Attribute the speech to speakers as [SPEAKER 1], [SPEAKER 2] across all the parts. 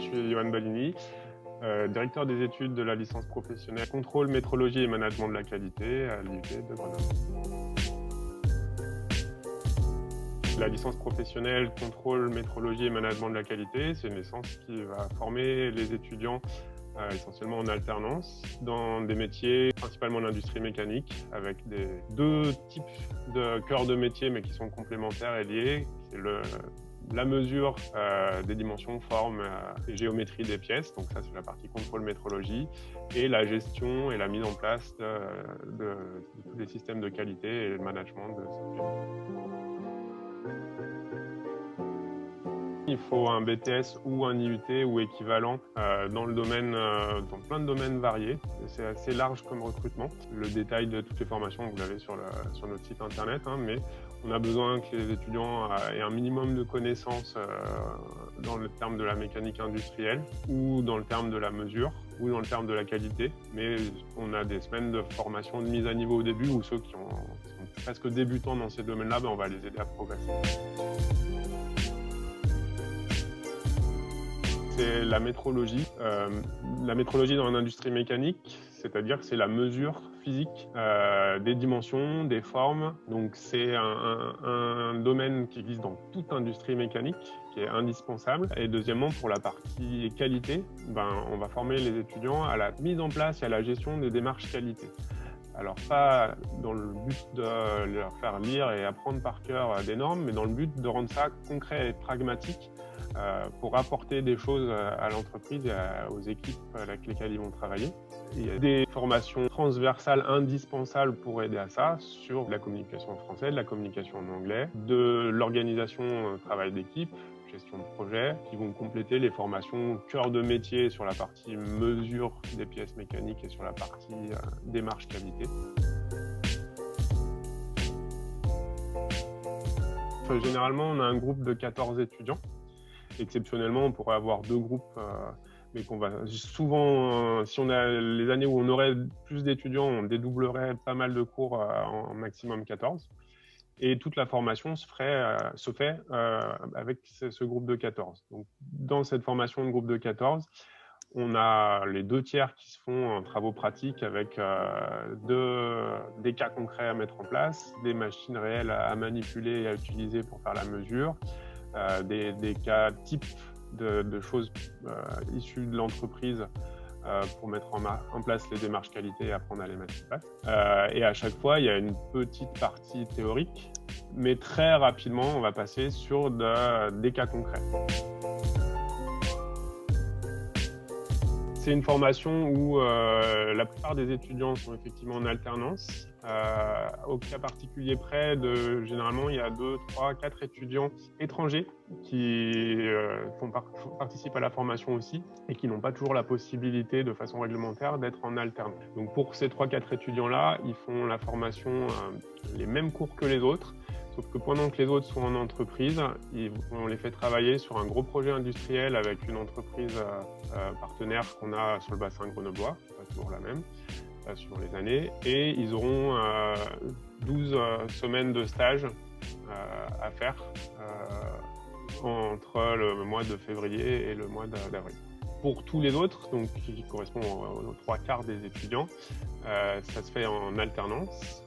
[SPEAKER 1] suis Johan Balini, directeur des études de la licence professionnelle Contrôle, Métrologie et Management de la qualité à l'IUT de Grenoble. La licence professionnelle Contrôle, Métrologie et Management de la qualité, c'est une licence qui va former les étudiants essentiellement en alternance dans des métiers, principalement l'industrie mécanique, avec deux types de cœurs de métier mais qui sont complémentaires et liés. C'est la mesure des dimensions, formes et géométrie des pièces, donc ça c'est la partie contrôle métrologie, et la gestion et la mise en place de tous les systèmes de qualité et le management de cette pièce. Il faut un BTS ou un IUT ou équivalent dans plein de domaines variés. C'est assez large comme recrutement. Le détail de toutes les formations, vous l'avez sur notre site internet, mais on a besoin que les étudiants aient un minimum de connaissances dans le terme de la mécanique industrielle ou dans le terme de la mesure ou dans le terme de la qualité. Mais on a des semaines de formation de mise à niveau au début où ceux qui sont presque débutants dans ces domaines-là, on va les aider à progresser. C'est la métrologie. La métrologie dans l'industrie mécanique, c'est-à-dire que c'est la mesure physique des dimensions, des formes. Donc c'est un domaine qui existe dans toute industrie mécanique, qui est indispensable. Et deuxièmement, pour la partie qualité, on va former les étudiants à la mise en place et à la gestion des démarches qualité. Alors pas dans le but de leur faire lire et apprendre par cœur des normes, mais dans le but de rendre ça concret et pragmatique pour apporter des choses à l'entreprise et aux équipes avec lesquelles ils vont travailler. Il y a des formations transversales indispensables pour aider à ça, sur la communication en français, de la communication en anglais, de l'organisation travail d'équipe, gestion de projet, qui vont compléter les formations cœur de métier sur la partie mesure des pièces mécaniques et sur la partie démarche qualité. Généralement, on a un groupe de 14 étudiants. Exceptionnellement, on pourrait avoir deux groupes, mais qu'on va souvent, si on a les années où on aurait plus d'étudiants, on dédoublerait pas mal de cours en maximum 14. Et toute la formation se fait avec ce groupe de 14. Donc, dans cette formation de groupe de 14, on a les 2/3 qui se font en travaux pratiques avec des cas concrets à mettre en place, des machines réelles à manipuler et à utiliser pour faire la mesure, des cas types de choses issues de l'entreprise pour mettre en place les démarches qualité et apprendre à les mettre en place. Et à chaque fois, il y a une petite partie théorique, mais très rapidement, on va passer sur des cas concrets. C'est une formation où la plupart des étudiants sont effectivement en alternance. Au cas particulier près, généralement, il y a 2, 3, 4 étudiants étrangers qui participent à la formation aussi et qui n'ont pas toujours la possibilité, de façon réglementaire, d'être en alternance. Donc pour ces 3-4 étudiants-là, ils font la formation, les mêmes cours que les autres, sauf que pendant que les autres sont en entreprise, on les fait travailler sur un gros projet industriel avec une entreprise partenaire qu'on a sur le bassin grenoblois, pas toujours la même, suivant les années, et ils auront 12 semaines de stage à faire entre le mois de février et le mois d'avril. Pour tous les autres, donc qui correspondent aux 3/4 des étudiants, ça se fait en alternance.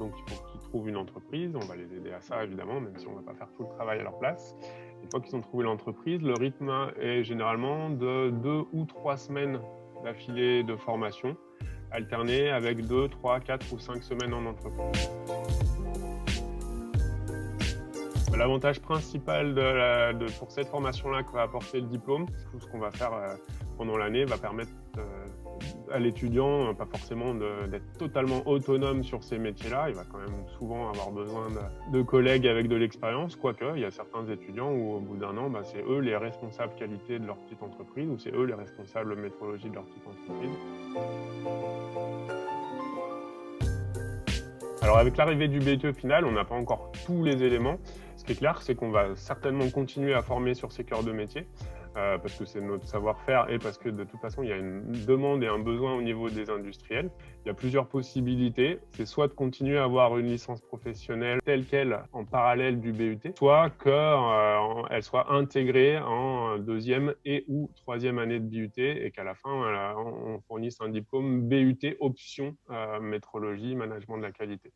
[SPEAKER 1] Donc il faut qu'ils trouvent une entreprise, on va les aider à ça évidemment, même si on ne va pas faire tout le travail à leur place. Une fois qu'ils ont trouvé l'entreprise, le rythme est généralement de 2 ou 3 semaines d'affilée de formation, alternées avec 2, 3, 4 ou 5 semaines en entreprise. L'avantage principal pour cette formation-là que va apporter le diplôme, tout ce qu'on va faire pendant l'année va permettre à l'étudiant, pas forcément d'être totalement autonome sur ces métiers-là. Il va quand même souvent avoir besoin de collègues avec de l'expérience, quoique il y a certains étudiants où au bout d'un an, c'est eux les responsables qualité de leur petite entreprise ou c'est eux les responsables métrologie de leur petite entreprise. Alors avec l'arrivée du BTE final, on n'a pas encore tous les éléments. Ce qui est clair, c'est qu'on va certainement continuer à former sur ces cœurs de métier. parce que c'est notre savoir-faire et parce que de toute façon, il y a une demande et un besoin au niveau des industriels. Il y a plusieurs possibilités. C'est soit de continuer à avoir une licence professionnelle telle qu'elle en parallèle du BUT, soit qu'elle soit intégrée en deuxième et ou troisième année de BUT et qu'à la fin, on fournisse un diplôme BUT option métrologie, management de la qualité.